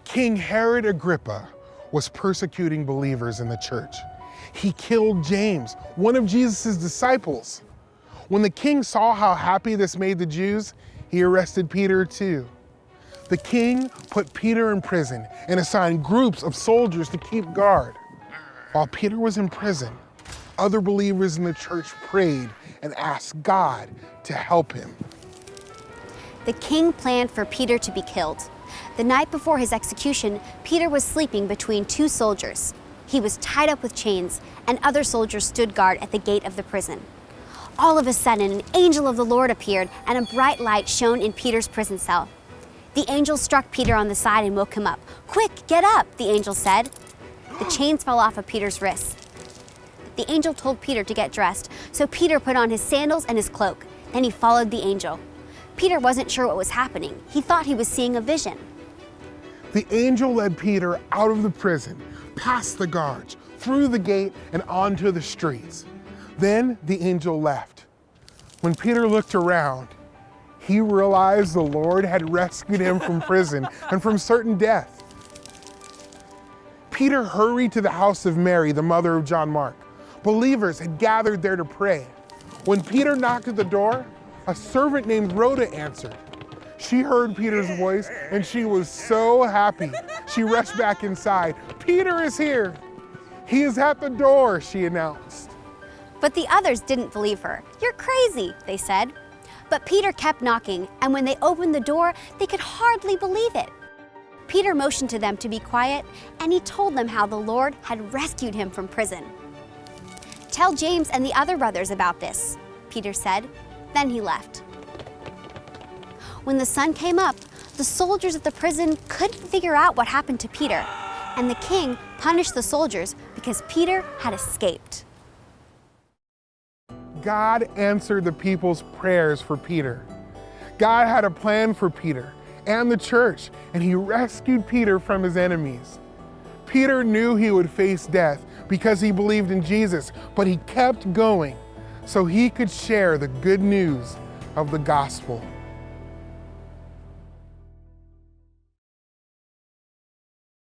King Herod Agrippa was persecuting believers in the church. He killed James, one of Jesus' disciples. When the king saw how happy this made the Jews, he arrested Peter too. The king put Peter in prison and assigned groups of soldiers to keep guard. While Peter was in prison, other believers in the church prayed and asked God to help him. The king planned for Peter to be killed. The night before his execution, Peter was sleeping between two soldiers. He was tied up with chains, and other soldiers stood guard at the gate of the prison. All of a sudden, an angel of the Lord appeared, and a bright light shone in Peter's prison cell. The angel struck Peter on the side and woke him up. "Quick, get up," the angel said. The chains fell off of Peter's wrists. The angel told Peter to get dressed, so Peter put on his sandals and his cloak. Then he followed the angel. Peter wasn't sure what was happening. He thought he was seeing a vision. The angel led Peter out of the prison, past the guards, through the gate, and onto the streets. Then the angel left. When Peter looked around, he realized the Lord had rescued him from prison and from certain death. Peter hurried to the house of Mary, the mother of John Mark. Believers had gathered there to pray. When Peter knocked at the door, a servant named Rhoda answered. She heard Peter's voice and she was so happy. She rushed back inside. "Peter is here. He is at the door," she announced. But the others didn't believe her. "You're crazy," they said. But Peter kept knocking, and when they opened the door, they could hardly believe it. Peter motioned to them to be quiet, and he told them how the Lord had rescued him from prison. "Tell James and the other brothers about this," Peter said. Then he left. When the sun came up, the soldiers at the prison couldn't figure out what happened to Peter, and the king punished the soldiers because Peter had escaped. God answered the people's prayers for Peter. God had a plan for Peter and the church, and he rescued Peter from his enemies. Peter knew he would face death because he believed in Jesus, but he kept going so he could share the good news of the gospel.